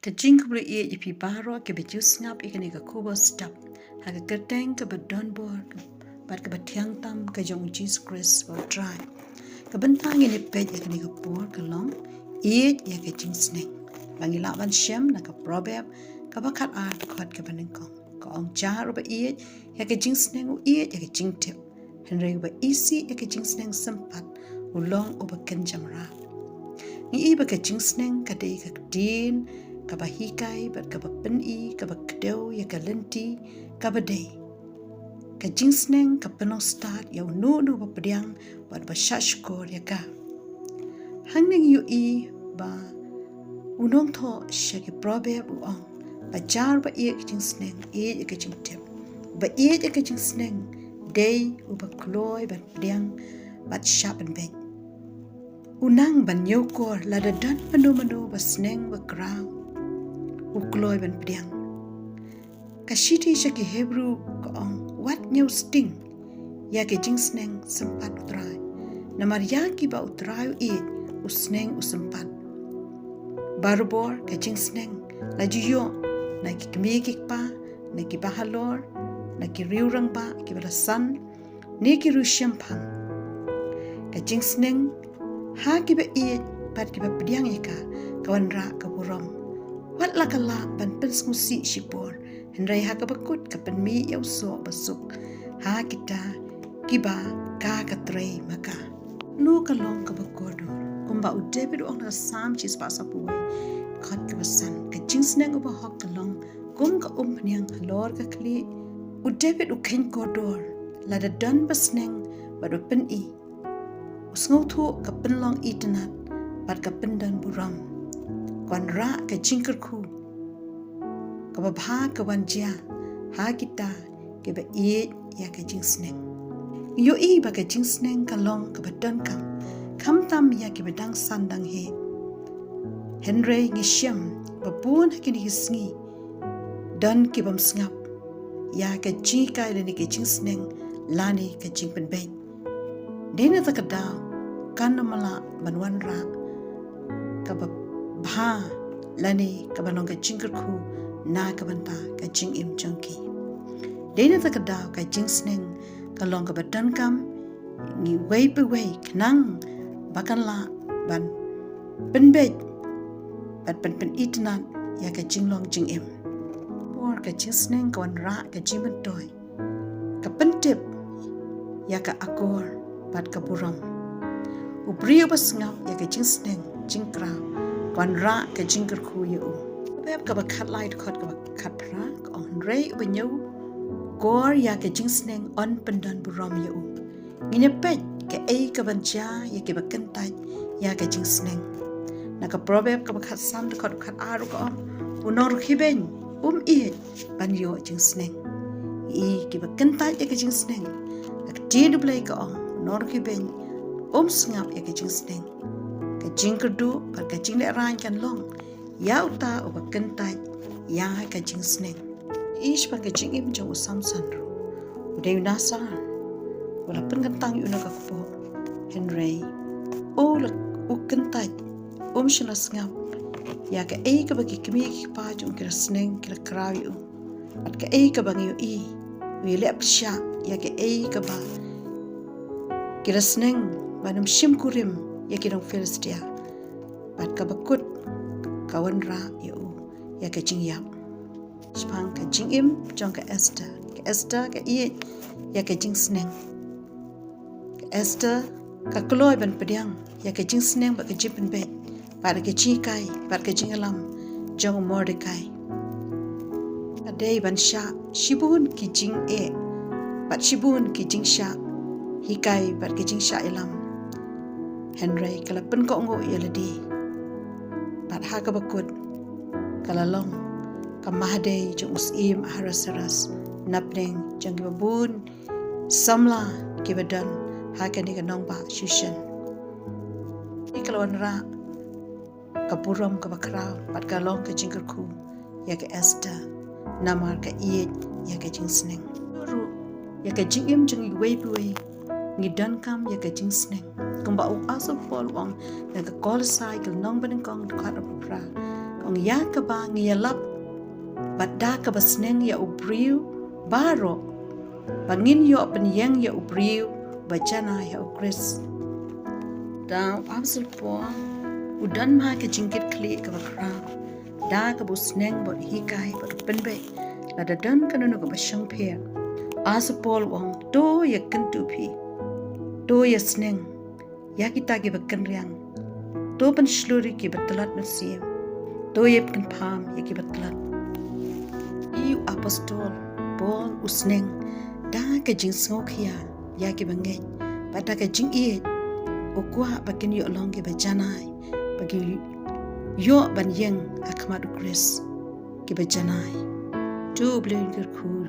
Kajing ka bulu iya ipi baro ke bejus ngap ikan ika kubo stop. Haka kerteng ke bedon bor bat ke betiang tam ke jong Jesus Christ bor try. Kebentang ini pej ikan ika bor ke long Ieid ya ke jingsneng. Bangi lawan syam na ke proverb ke bakat art kot ke benengkong. Ke ong jar uba Ieid ya ke jingsneng u Ieid ya ke jingtip. Henry uba isi ya ke jingsneng sempat ulong uba kenjam rap. Ni iba ke jingsneng ka dei ka din ka bahikai bat ka bapeni ka bakdeu ya ka lenti ka badei ka jingsneng ka penong start ya nu bapediang bat basyashkor ya ka hangning yu I ba unong tho shaki proverb uong ba jar ba I ka jingsneng I ka jingtep ba I ka jingsneng dei uba kloi bat pediang bat shapen ben unang ban yokor lada dan menu basneng bakrau ukloi ban pediang kashiti shaki Hebrew kaong wat nyau sting ya ke jingsneng sempat utrai namar yaki ba utrai Ieid usneng usempat barbor ke jingsneng laju yo na ki kemikik pa na ki bahalor na ki riurang ba ki balasan ni ki rusyam pang ke jingsneng ha ki ba Ieid pat ki ba pediang ika kawan ra ka burong wat la kala ban pens musi shipor henrai ha ka bakut ka penmi yau so basuk ha kita kiba ka katre maka nu kalong ka bakodo kumba u David ong na sam chis pa sa puwe khat ka basan ka jingsneng uba hok kalong kum ka peniang halor ka kli u David u ken kodor la da dan basneng badu pen I usngau thu ka penlong itanat bat ka pendan buram kwan ra ka jingker khu ka babha ka wanjia ha kita ke ba Ieid ya ka jingsneng yo I ba ka jingsneng ka long ka badan kam tam ya ki badang sandang he Henry ngisyam babun hakini hisngi dan ki bam sngap ya ka jika le ni ka jingsneng lani ka jingpen ben dena ta ka daw kan mala banwan ra ka ba lani ka banong ka jingker khu na ka banta ka jing im jangki dena ta ka daw ka jingsneng ka long ka badan kam ngi wei pe wei knang bakan la ban penbet bat pen itnan ya ka jinglong jing im or ka jingsneng ka wan ra ka jimen toy ka pentip ya ka akor bat ka buram ubrio basngap ya ka jingsneng jingkra kwan ra ka jingker khu yu beb ka bakat light khot ka bakat pra ka on rei ubanyo gor ya ka jingsneng on pendan buram yu ngine pet ka ei ka banja ya ke bakentai ya ka jingsneng na ka proverb ka bakat sam de khot khat aru ka on unor khiben Ieid ban yo jingsneng I ki bakentai ya ka jingsneng ak tidu blai ka on unor khiben sngap ya ka jingsneng ka jingkerdu par ka jingle ran kan long ya uta o bakentai ya ka jingsneng ish pa ka jingim jong usam sanru udai nasa wala pengentang yu na ka po Henry o la ukentai shina sngap ya ka ei ka bagi kemi ki pa jong kira sneng kira krawi at ka ei ka bangi yu I wi lep sha ya ka ei ka ba kira sneng banam shim kurim ya ki dong Philistia bat ka bakut kawan ra yu ya ka jingyam spang ka jingim jong ka Esther ka Ieid ya ka jingsneng Esther ka kloi ban pediang ya ka jingsneng ba ka jipen bet par ka chikai par ka jingalam jong Mordecai adei ban sha shibun ki jing bat shibun ki jing sha hikai bat ki jing sha ilam Henry kala pen ko ngo yaladi bat ha ka bakut kala long ka mahadei jong usim harasaras napneng jong babun samla ki badan ha ka ni ka nong ba shushan ikalwan ra ka buram ka bakrau pat ka long ka jingker khu ya ka Esther namar ka Ieid ya ka jingsneng ru ya ka jingim jong wei buai ngi dan kam ya ka jingsneng kumba u aso pol wang na ka kol sai ka nong ban kong ka ra pra ong ya ka ba ngiyalap badda ka basneng ya ubriu baro bangin yo penyeng ya ubriu bajana ya ukris da absol po udan ma ke jingkit kli ka bakra da ka busneng bot hikai bot penbe la da dan kanunu ka basyang phe asapol wang to ya kentu phi to ya sneng ya kita ke bakan riang to ban shluri ke batalat nasiem to yep kan pam ya ke batalat iu apostol Paul usneng da ka jingsngok ya ke bangej pada ka jing Ieid okwa bakin yo long ke bajanai bagi yo ban yeng akmadu kris ke bajanai tu blin kur